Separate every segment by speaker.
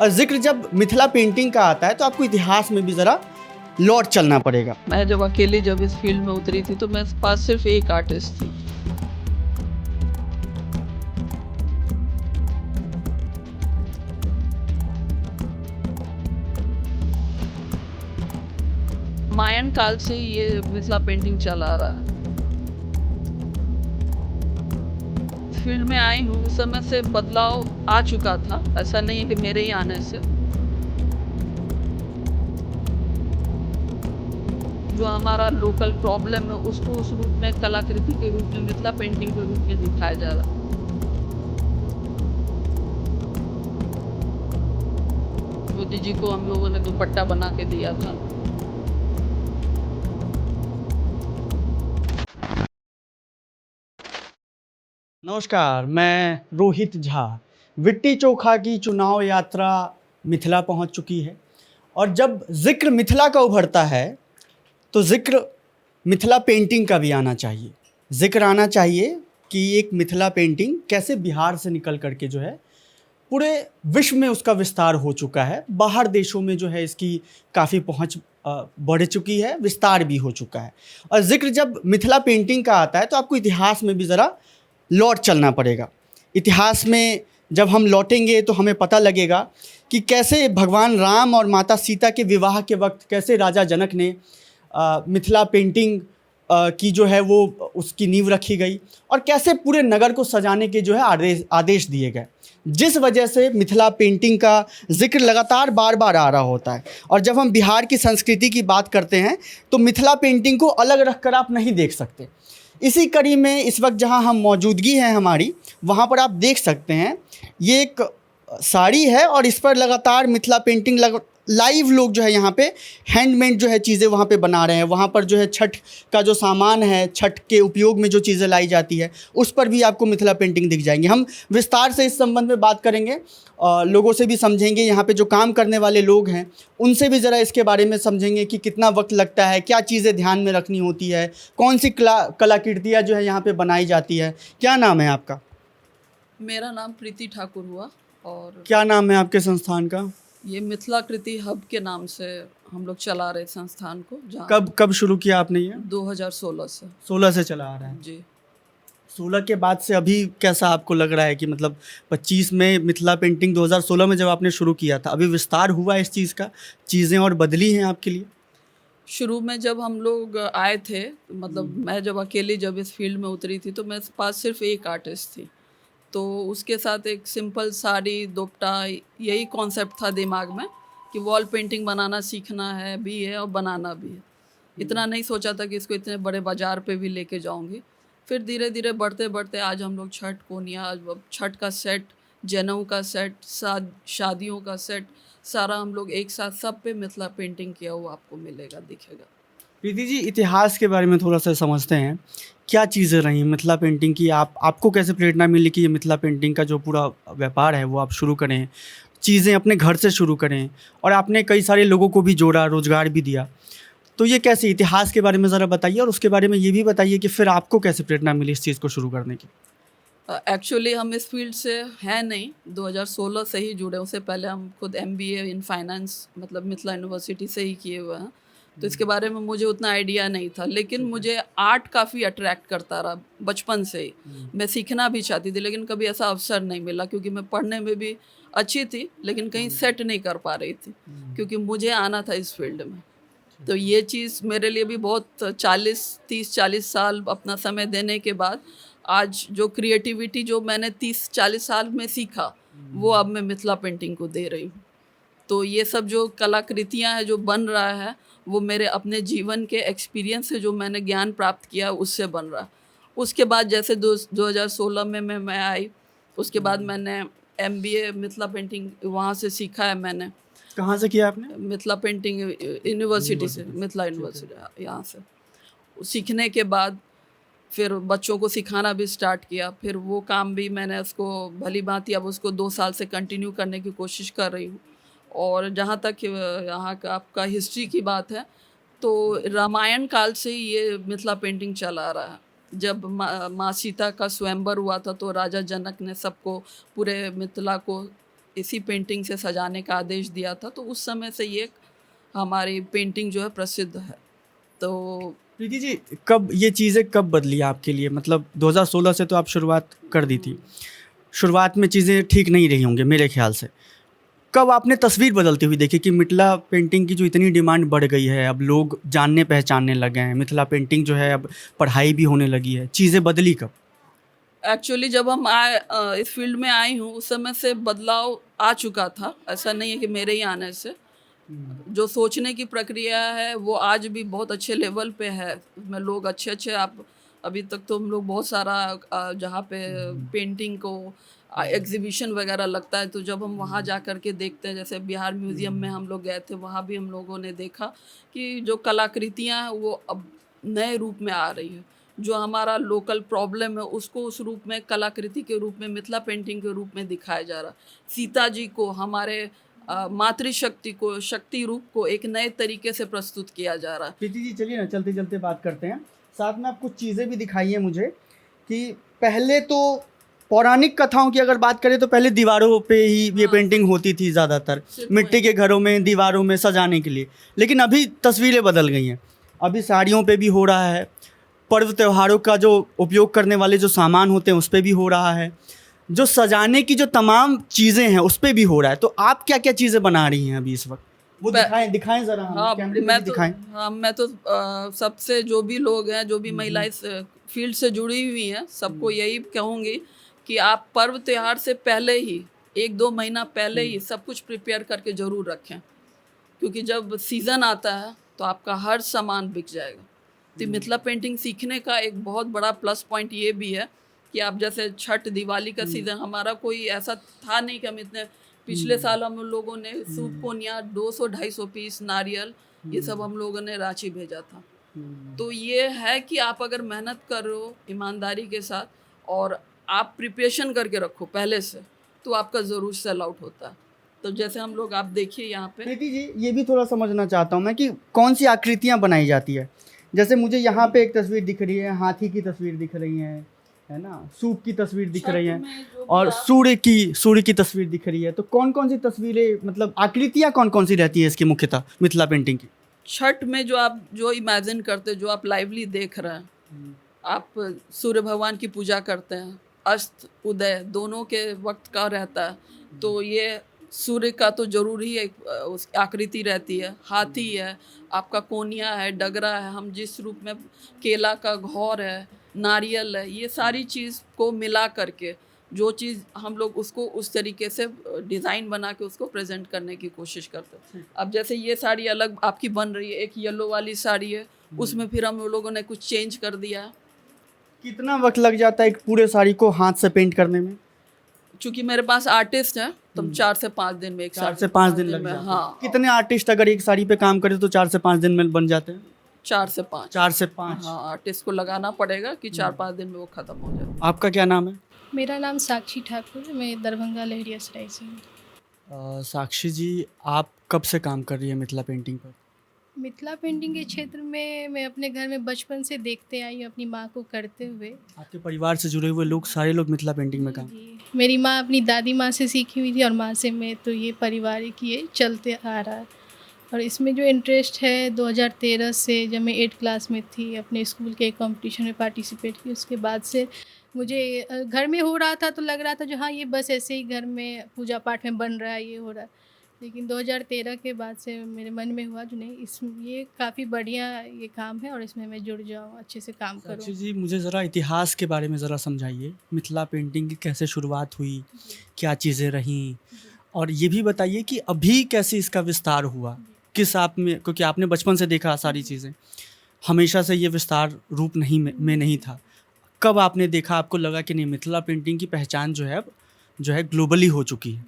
Speaker 1: और जिक्र जब मिथिला पेंटिंग का आता है तो आपको इतिहास में भी ज़रा लौट चलना पड़ेगा।
Speaker 2: मैं जब अकेले जब इस फील्ड में उतरी थी तो मेरे पास सिर्फ एक आर्टिस्ट थी। मायन काल से ये मिथिला पेंटिंग चला आ रहा है। फील्ड में आई हूँ उस समय से बदलाव आ चुका था, ऐसा नहीं है कि मेरे ही आने से। जो हमारा लोकल प्रॉब्लम है उसको उस रूप में कलाकृति के रूप में, मिथिला पेंटिंग के रूप में दिखाया जा रहा है। मोदी जी को हम लोगों ने दुपट्टा बना के दिया था।
Speaker 1: नमस्कार, मैं रोहित झा। विट्टी चोखा की चुनाव यात्रा मिथिला पहुंच चुकी है और जब जिक्र मिथिला का उभरता है तो जिक्र मिथिला पेंटिंग का भी आना चाहिए। जिक्र आना चाहिए कि एक मिथिला पेंटिंग कैसे बिहार से निकल करके जो है पूरे विश्व में उसका विस्तार हो चुका है। बाहर देशों में जो है इसकी काफ़ी पहुंच बढ़ चुकी है, विस्तार भी हो चुका है। और जिक्र जब मिथिला पेंटिंग का आता है तो आपको इतिहास में भी ज़रा लौट चलना पड़ेगा। इतिहास में जब हम लौटेंगे तो हमें पता लगेगा कि कैसे भगवान राम और माता सीता के विवाह के वक्त कैसे राजा जनक ने मिथिला पेंटिंग की जो है वो उसकी नींव रखी गई और कैसे पूरे नगर को सजाने के जो है आदेश दिए गए, जिस वजह से मिथिला पेंटिंग का जिक्र लगातार बार बार आ रहा होता है। और जब हम बिहार की संस्कृति की बात करते हैं तो मिथिला पेंटिंग को अलग रख कर आप नहीं देख सकते। इसी कड़ी में इस वक्त जहां हम मौजूदगी है हमारी, वहां पर आप देख सकते हैं ये एक साड़ी है और इस पर लगातार मिथिला पेंटिंग लाइव लोग जो है यहाँ पे हैंडमेड जो है चीज़ें वहाँ पे बना रहे हैं। वहाँ पर जो है छठ का जो सामान है, छठ के उपयोग में जो चीज़ें लाई जाती है, उस पर भी आपको मिथिला पेंटिंग दिख जाएंगी। हम विस्तार से इस संबंध में बात करेंगे, लोगों से भी समझेंगे, यहाँ पे जो काम करने वाले लोग हैं उनसे भी ज़रा इसके बारे में समझेंगे कि कितना वक्त लगता है, क्या चीज़ें ध्यान में रखनी होती है, कौन सी कलाकृतियाँ जो है यहाँ पर बनाई जाती है। क्या नाम है आपका?
Speaker 2: मेरा नाम प्रीति ठाकुर हुआ। और
Speaker 1: क्या नाम है आपके संस्थान का?
Speaker 2: ये मिथिला कृति हब के नाम से हम लोग चला रहे संस्थान को।
Speaker 1: कब शुरू किया आपने ये?
Speaker 2: 2016 से।
Speaker 1: 16 से चला आ रहा है
Speaker 2: जी।
Speaker 1: 16 के बाद से अभी कैसा आपको लग रहा है कि मतलब 25 में मिथिला पेंटिंग 2016 में जब आपने शुरू किया था, अभी विस्तार हुआ है इस चीज़ का, चीज़ें और बदली हैं आपके लिए?
Speaker 2: शुरू में जब हम लोग आए थे, मतलब मैं जब अकेली जब इस फील्ड में उतरी थी तो मेरे पास सिर्फ एक आर्टिस्ट थी। तो उसके साथ एक सिंपल साड़ी, दुपट्टा, यही कॉन्सेप्ट था दिमाग में कि वॉल पेंटिंग बनाना सीखना है भी है और बनाना भी है। इतना नहीं सोचा था कि इसको इतने बड़े बाज़ार पे भी लेके जाऊंगी। फिर धीरे धीरे बढ़ते बढ़ते आज हम लोग छठ कोनिया, छठ का सेट, जनेऊ का सेट, शादियों का सेट, सारा हम लोग एक साथ सब पे मिथिला पेंटिंग किया हुआ आपको मिलेगा, दिखेगा।
Speaker 1: प्रीति जी, इतिहास के बारे में थोड़ा सा समझते हैं। क्या चीज़ें रही मिथिला पेंटिंग की? आपको कैसे प्रेरणा मिली कि ये मिथिला पेंटिंग का जो पूरा व्यापार है वो आप शुरू करें, चीज़ें अपने घर से शुरू करें, और आपने कई सारे लोगों को भी जोड़ा, रोज़गार भी दिया। तो ये कैसे, इतिहास के बारे में ज़रा बताइए और उसके बारे में ये भी बताइए कि फिर आपको कैसे प्रेरणा मिली इस चीज़ को शुरू करने की?
Speaker 2: एक्चुअली हम इस फील्ड से हैं नहीं, 2016 से ही जुड़े। उससे पहले हम खुद MBA इन फाइनेंस मतलब मिथिला यूनिवर्सिटी से ही किए हुए हैं। तो इसके बारे में मुझे उतना आइडिया नहीं था, लेकिन मुझे आर्ट काफ़ी अट्रैक्ट करता रहा बचपन से ही। मैं सीखना भी चाहती थी लेकिन कभी ऐसा अवसर नहीं मिला, क्योंकि मैं पढ़ने में भी अच्छी थी लेकिन कहीं सेट नहीं कर पा रही थी, क्योंकि मुझे आना था इस फील्ड में। तो ये चीज़ मेरे लिए भी बहुत 30-40 साल अपना समय देने के बाद आज जो क्रिएटिविटी जो मैंने 30-40 साल में सीखा, वो अब मैं मिथिला पेंटिंग को दे रही हूँ। तो ये सब जो कलाकृतियाँ हैं जो बन रहा है, वो मेरे अपने जीवन के एक्सपीरियंस से जो मैंने ज्ञान प्राप्त किया उससे बन रहा है। उसके बाद जैसे 2016 में मैं आई, उसके बाद मैंने MBA मिथिला पेंटिंग वहाँ से सीखा है मैंने।
Speaker 1: कहाँ से किया आपने?
Speaker 2: मिथिला पेंटिंग यूनिवर्सिटी से, मिथिला यूनिवर्सिटी, यहाँ से सीखने के बाद फिर बच्चों को सिखाना भी स्टार्ट किया। फिर वो काम भी मैंने उसको भली भांति अब उसको 2 साल से कंटिन्यू करने की कोशिश कर रही हूँ। और जहाँ तक यहाँ का आपका हिस्ट्री की बात है, तो रामायण काल से ही ये मिथिला पेंटिंग चला आ रहा है। जब माँ सीता का स्वयंवर हुआ था तो राजा जनक ने सबको, पूरे मिथिला को इसी पेंटिंग से सजाने का आदेश दिया था, तो उस समय से ये हमारी पेंटिंग जो है प्रसिद्ध है। तो
Speaker 1: प्रीति जी, कब ये चीज़ें कब बदली आपके लिए? मतलब 2016 से तो आप शुरुआत कर दी थी। शुरुआत में चीज़ें ठीक नहीं रही होंगी मेरे ख्याल से। कब आपने तस्वीर बदलती हुई देखी कि मिथिला पेंटिंग की जो इतनी डिमांड बढ़ गई है, अब लोग जानने पहचानने लगे हैं, मिथिला पेंटिंग जो है अब पढ़ाई भी होने लगी है, चीज़ें बदली कब?
Speaker 2: एक्चुअली जब हम इस फील्ड में आई हूँ, उस समय से बदलाव आ चुका था। ऐसा नहीं है कि मेरे ही आने से। जो सोचने की प्रक्रिया है वो आज भी बहुत अच्छे लेवल पे है। उसमें लोग अच्छे-अच्छे आप अभी तक तो हम लोग बहुत सारा जहाँ पे पेंटिंग को एग्ज़िबिशन वग़ैरह लगता है, तो जब हम वहाँ जा कर के देखते हैं, जैसे बिहार म्यूज़ियम में हम लोग गए थे, वहाँ भी हम लोगों ने देखा कि जो कलाकृतियाँ हैं वो अब नए रूप में आ रही हैं। जो हमारा लोकल प्रॉब्लम है उसको उस रूप में कलाकृति के रूप में, मिथिला पेंटिंग के रूप में दिखाया जा रहा है। सीता जी को, हमारे मातृशक्ति को, शक्ति रूप को एक नए तरीके से प्रस्तुत किया जा रहा है।
Speaker 1: प्रीति जी, चलिए ना चलते-चलते बात करते हैं। साथ में आप कुछ चीज़ें भी दिखाइए मुझे कि पहले तो पौराणिक कथाओं की अगर बात करें तो पहले दीवारों पे ही ये
Speaker 2: हाँ।
Speaker 1: पेंटिंग होती थी ज़्यादातर,
Speaker 2: सिर्फ
Speaker 1: मिट्टी
Speaker 2: वही।
Speaker 1: के घरों में, दीवारों में सजाने के लिए। लेकिन अभी तस्वीरें बदल गई हैं। अभी साड़ियों पे भी हो रहा है, पर्व त्योहारों का जो उपयोग करने वाले जो सामान होते हैं उस पे भी हो रहा है, जो सजाने की जो तमाम चीज़ें हैं उस पे भी हो रहा है। तो आप क्या-क्या चीज़ें बना रही हैं अभी इस वक़्त? वो
Speaker 2: प
Speaker 1: दिखाएँ ज़रा हमें,
Speaker 2: हाँ,
Speaker 1: कैमरे पे भी दिखाएँ।
Speaker 2: मैं तो सबसे जो भी लोग हैं, जो भी महिलाएँ इस फील्ड से जुड़ी हुई हैं, सबको यही कहूँगी कि आप पर्व त्योहार से पहले ही 1-2 महीना पहले ही सब कुछ प्रिपेयर करके ज़रूर रखें। क्योंकि जब सीज़न आता है तो आपका हर सामान बिक जाएगा। तो मिथिला पेंटिंग सीखने का एक बहुत बड़ा प्लस पॉइंट ये भी है कि आप जैसे छठ, दिवाली का सीज़न, हमारा कोई ऐसा था नहीं कि हम इतने, पिछले साल हम लोगों ने सूप कोनिया 200-250 पीस, नारियल, ये सब हम लोगों ने रांची भेजा था। तो ये है कि आप अगर मेहनत करो ईमानदारी के साथ और आप प्रिपरेशन करके रखो पहले से, तो आपका ज़रूर सेल आउट होता है। तो जैसे हम लोग, आप देखिए यहाँ पे
Speaker 1: प्रीति जी, ये भी थोड़ा समझना चाहता हूँ मैं कि कौन सी आकृतियाँ बनाई जाती है? जैसे मुझे यहाँ पे एक तस्वीर दिख रही है, हाथी की तस्वीर दिख रही है ना? सूप की तस्वीर दिख
Speaker 2: छठ
Speaker 1: रही है
Speaker 2: में जो भी
Speaker 1: और
Speaker 2: आप,
Speaker 1: सूर्य की तस्वीर दिख रही है। तो कौन-कौन सी तस्वीरें, मतलब आकृतियाँ कौन-कौन सी रहती है इसकी मुख्यतः मिथिला पेंटिंग की?
Speaker 2: छठ में जो आप जो इमेजिन करते हैं, जो आप लाइवली देख रहे हैं, आप सूर्य भगवान की पूजा करते हैं, अस्त उदय दोनों के वक्त का रहता है, तो ये सूर्य का तो जरूर ही एक उस आकृति रहती है। हाथी है, आपका कोनिया है, डगरा है, हम जिस रूप में, केला का घौर है, नारियल है, ये सारी चीज़ को मिला करके जो चीज़ हम लोग उसको उस तरीके से डिज़ाइन बना के उसको प्रेजेंट करने की कोशिश करते हैं। अब जैसे ये साड़ी अलग आपकी बन रही है, एक येलो वाली साड़ी है, उसमें फिर हम लोगों ने कुछ चेंज कर दिया है।
Speaker 1: कितना वक़्त लग जाता है एक पूरे साड़ी को हाथ से पेंट करने में?
Speaker 2: चूँकि मेरे पास आर्टिस्ट हैं, तो हम 4 से 5 दिन में एक
Speaker 1: 4
Speaker 2: साड़ी,
Speaker 1: से 5 दिन लग
Speaker 2: में,
Speaker 1: जाते हैं।
Speaker 2: हाँ,
Speaker 1: कितने आर्टिस्ट अगर एक साड़ी पे काम करें तो 4 से 5 दिन में बन जाते हैं?
Speaker 2: 4 से 5।
Speaker 1: 4 से 5।
Speaker 2: हाँ, आर्टिस्ट को लगाना पड़ेगा कि 4-5 दिन में वो ख़त्म हो जाए।
Speaker 1: आपका क्या नाम है?
Speaker 3: मेरा नाम साक्षी ठाकुर है, मैं दरभंगा लहरियासराय से हूँ।
Speaker 1: साक्षी जी, आप कब से काम कर रही हैं मिथिला पेंटिंग पर?
Speaker 3: मिथिला पेंटिंग के क्षेत्र में मैं अपने घर में बचपन से देखते आई हूँ अपनी माँ को करते हुए।
Speaker 1: आपके परिवार से जुड़े हुए लोग, सारे लोग मिथिला पेंटिंग में काम?
Speaker 3: जी, मेरी माँ अपनी दादी माँ से सीखी हुई थी और माँ से मैं, तो ये पारिवारिक ये चलते आ रहा है। और इसमें जो इंटरेस्ट है 2013 से, जब मैं 8th क्लास में थी, अपने स्कूल के एक कॉम्पिटिशन में पार्टिसिपेट की, उसके बाद से मुझे घर में हो रहा था तो लग रहा था जो हाँ ये बस ऐसे ही घर में पूजा पाठ में बन रहा है, ये हो रहा है। लेकिन 2013 के बाद से मेरे मन में हुआ जो नहीं, इस ये काफ़ी बढ़िया ये काम है और इसमें मैं जुड़ जाऊँ, अच्छे से काम
Speaker 1: साक्षी
Speaker 3: करूँ।
Speaker 1: जी, मुझे ज़रा इतिहास के बारे में ज़रा समझाइए। मिथिला पेंटिंग की कैसे शुरुआत हुई? क्या चीज़ें रहीं? और ये भी बताइए कि अभी कैसे इसका विस्तार हुआ? किस आप में, क्योंकि आपने बचपन से देखा सारी चीज़ें, हमेशा से ये विस्तार रूप नहीं में नहीं था। कब आपने देखा, आपको लगा कि नहीं मिथिला पेंटिंग की पहचान जो है अब जो है ग्लोबली हो चुकी है?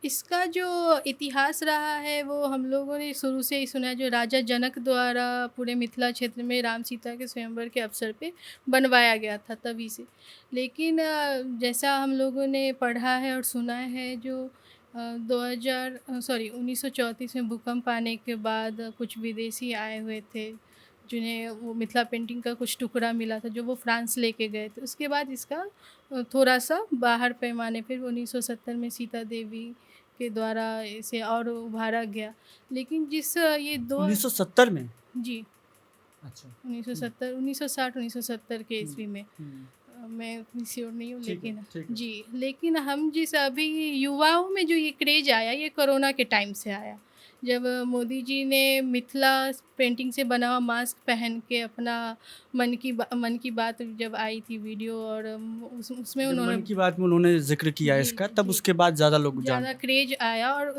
Speaker 3: इसका जो इतिहास रहा है वो हम लोगों ने शुरू से ही सुना है, जो राजा जनक द्वारा पूरे मिथिला क्षेत्र में राम सीता के स्वयंवर के अवसर पे बनवाया गया था तभी से। लेकिन जैसा हम लोगों ने पढ़ा है और सुना है, जो 1934 में भूकंप आने के बाद कुछ विदेशी आए हुए थे जिन्हें वो मिथिला पेंटिंग का कुछ टुकड़ा मिला था जो वो फ्रांस लेके गए थे। उसके बाद इसका थोड़ा सा बाहर पैमाने पे 1970 में सीता देवी के द्वारा इसे और उभारा गया। लेकिन जिस ये दो
Speaker 1: 1970 में?
Speaker 3: जी
Speaker 1: अच्छा।
Speaker 3: 1970 1960 1970 के ईस्वी में। मैं उतनी श्योर नहीं हूँ,
Speaker 1: ठीक है,
Speaker 3: लेकिन
Speaker 1: ठीक है।
Speaker 3: जी, लेकिन हम जिस अभी युवाओं में जो ये क्रेज आया, ये कोरोना के टाइम से आया, जब मोदी जी ने मिथिला पेंटिंग से बना हुआ मास्क पहन के अपना मन की बात जब आई थी वीडियो, और उसमें
Speaker 1: जब
Speaker 3: उन्होंने
Speaker 1: मन की बात में उन्होंने जिक्र किया
Speaker 3: जी,
Speaker 1: इसका, तब
Speaker 3: जी।
Speaker 1: उसके बाद ज़्यादा लोग
Speaker 3: ज़्यादा
Speaker 1: जान
Speaker 3: क्रेज आया, और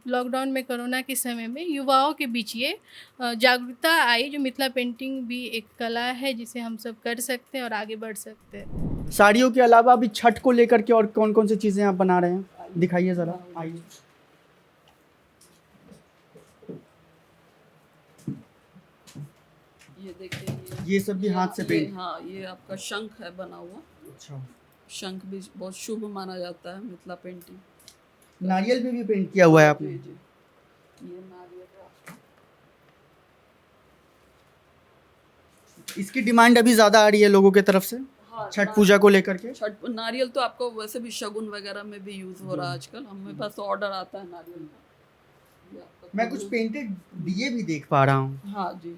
Speaker 3: लॉकडाउन में कोरोना के समय में युवाओं के बीच ये जागरूकता आई, जो मिथिला पेंटिंग भी एक कला है जिसे हम सब कर सकते हैं और आगे बढ़ सकते हैं।
Speaker 1: साड़ियों के अलावा अभी छठ को लेकर के और कौन कौन सी चीज़ें आप बना रहे हैं, दिखाइए ज़रा, आइए।
Speaker 2: ये देखिए,
Speaker 1: ये सब भी हाथ से पेंट?
Speaker 2: हाँ, ये आपका शंख है बना हुआ।
Speaker 1: अच्छा।
Speaker 2: शंख भी बहुत शुभ माना जाता है मिथिला पेंटिंग।
Speaker 1: नारियल पे भी पेंट किया हुआ है आपने?
Speaker 2: जी, जी। ये नारियल है।
Speaker 1: इसकी डिमांड अभी ज़्यादा आ रही है लोगों की तरफ से
Speaker 2: हाँ,
Speaker 1: छठ पूजा को लेकर के?
Speaker 2: छठ नारियल तो आपको वैसे भी शगुन वगैरह में भी यूज हो रहा है आजकल। हमें पास तो ऑर्डर आता है नारियल का। ये आपका
Speaker 1: मैं कुछ पेंटेड दिए भी देख पा रहा हूँ।
Speaker 2: हाँ जी।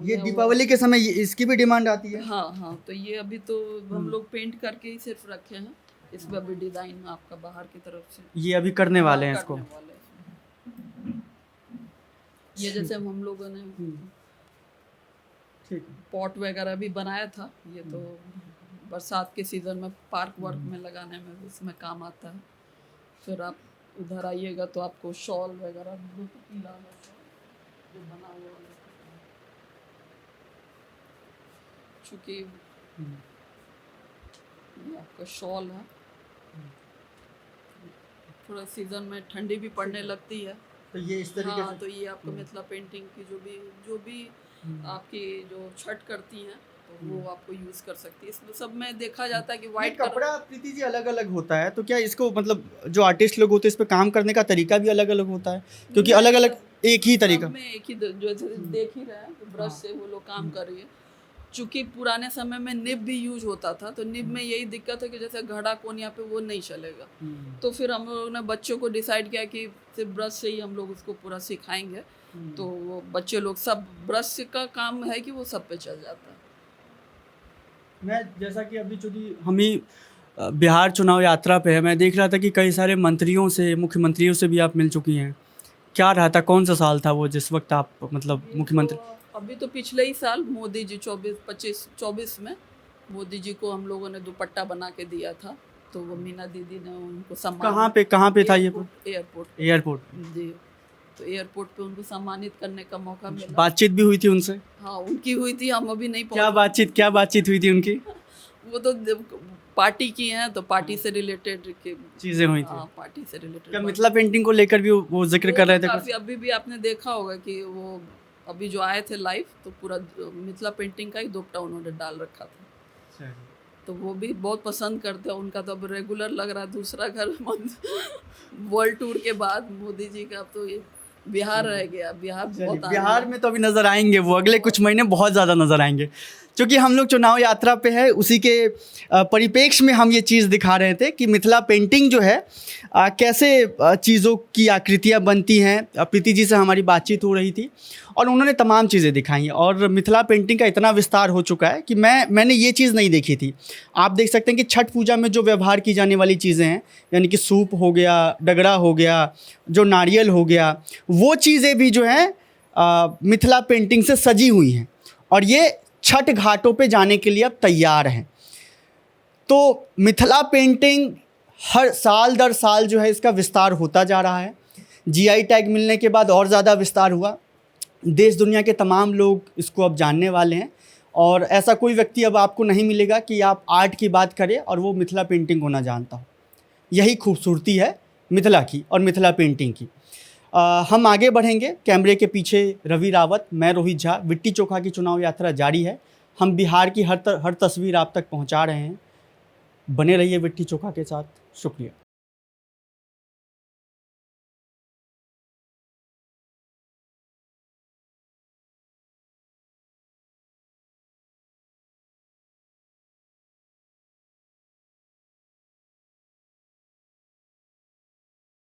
Speaker 1: ये दीपावली के समय इसकी भी डिमांड आती है?
Speaker 2: हाँ हाँ, तो ये अभी तो हम लोग पेंट करके ही सिर्फ रखे हैं। इसमें अभी डिजाइन आपका बाहर की तरफ से
Speaker 1: ये अभी करने वाले हैं इसको?
Speaker 2: करने वाले हैं। ये जैसे हम लोगों ने
Speaker 1: ठीक।
Speaker 2: पॉट वगैरह भी बनाया था। ये तो बरसात के सीजन में पार्क वर्क में लगाने में इसमें काम आता है। फिर आप उधर आइएगा तो आपको शॉल वगैरह जो बना हुआ है, चूँकि ये आपका शॉल है। थोड़ा सीजन में ठंडी भी पड़ने लगती है,
Speaker 1: तो ये इस तरीके
Speaker 2: हाँ,
Speaker 1: से
Speaker 2: तो ये आपको मिथिला पेंटिंग की जो भी आपकी जो छठ करती हैं तो वो आपको यूज कर सकती है। इसमें सब में देखा जाता है कि
Speaker 1: ये
Speaker 2: वाइट
Speaker 1: कपड़ा प्रीति जी अलग अलग होता है, तो क्या इसको मतलब जो आर्टिस्ट लोग होते हैं इस पे काम करने का तरीका भी अलग अलग होता है, क्योंकि अलग अलग एक ही तरीका?
Speaker 2: में एक ही जो देख ही रहे हैं तो ब्रश से वो लोग काम कर रही है। चूँकि पुराने समय में निब भी यूज होता था, तो निब में यही दिक्कत है कि जैसे घड़ा कोनिया पे वो नहीं चलेगा। तो फिर हम लोगों ने बच्चों को डिसाइड किया कि सिर्फ ब्रश से ही हम लोग उसको पूरा सिखाएंगे। तो वो बच्चे लोग सब ब्रश का काम है कि वो सब पे चल जाता है।
Speaker 1: मैं जैसा कि अभी चूँकि हम ही बिहार चुनाव यात्रा पे है, मैं देख रहा था कि कई सारे मंत्रियों से, मुख्यमंत्रियों से भी आप मिल चुकी हैं। क्या रहा था, कौन सा साल था वो जिस वक्त आप मतलब मुख्यमंत्री?
Speaker 2: अभी तो पिछले ही साल मोदी जी 24 में मोदी जी को हम लोगों ने दुपट्टा बना के दिया था। तो वो मीना दीदी ने उनको सम्मान
Speaker 1: कहाँ पे था ये?
Speaker 2: एयरपोर्ट जी। तो एयरपोर्ट पे उनको सम्मानित करने का मौका मिला।
Speaker 1: बातचीत भी हुई थी उनसे?
Speaker 2: हाँ, उनकी हुई थी, हम अभी नहीं
Speaker 1: क्या बातचीत हुई थी उनकी?
Speaker 2: वो तो पार्टी की हैं, तो पार्टी से रिलेटेड
Speaker 1: चीज़ें हुई थी।
Speaker 2: हाँ, पार्टी से रिलेटेड।
Speaker 1: क्या मिथिला पेंटिंग को लेकर भी वो जिक्र कर रहे थे कुछ?
Speaker 2: अभी भी आपने देखा होगा कि वो अभी जो आए थे लाइव, तो पूरा मिथिला पेंटिंग का ही दुपट्टा उन्होंने डाल रखा था। तो वो भी बहुत पसंद करते हैं। उनका तो अब रेगुलर लग रहा है दूसरा घर वर्ल्ड टूर के बाद मोदी जी का। तो ये बिहार रह गया। बिहार
Speaker 1: में तो अभी नज़र आएंगे वो, अगले कुछ महीने बहुत ज़्यादा नज़र आएंगे। क्योंकि हम लोग चुनाव यात्रा पे है, उसी के परिप्रेक्ष्य में हम ये चीज़ दिखा रहे थे कि मिथिला पेंटिंग जो है कैसे चीज़ों की आकृतियाँ बनती हैं। प्रीति जी से हमारी बातचीत हो रही थी और उन्होंने तमाम चीज़ें दिखाई हैं, और मिथिला पेंटिंग का इतना विस्तार हो चुका है कि मैंने ये चीज़ नहीं देखी थी। आप देख सकते हैं कि छठ पूजा में जो व्यवहार की जाने वाली चीज़ें हैं, यानी कि सूप हो गया, डगरा हो गया, जो नारियल हो गया, वो चीज़ें भी जो हैं मिथिला पेंटिंग से सजी हुई हैं, और ये छठ घाटों पे जाने के लिए अब तैयार हैं। तो मिथिला पेंटिंग हर साल दर साल जो है इसका विस्तार होता जा रहा है। जीआई टैग मिलने के बाद और ज़्यादा विस्तार हुआ। देश दुनिया के तमाम लोग इसको अब जानने वाले हैं, और ऐसा कोई व्यक्ति अब आपको नहीं मिलेगा कि आप आर्ट की बात करें और वो मिथिला पेंटिंग को ना जानता हो। यही खूबसूरती है मिथिला की और मिथिला पेंटिंग की। हम आगे बढ़ेंगे। कैमरे के पीछे रवि रावत, मैं रोहित झा। विट्टी चोखा की चुनाव यात्रा जारी है। हम बिहार की हर तस्वीर आप तक पहुंचा रहे हैं। बने रहिए विट्टी चोखा के साथ। शुक्रिया।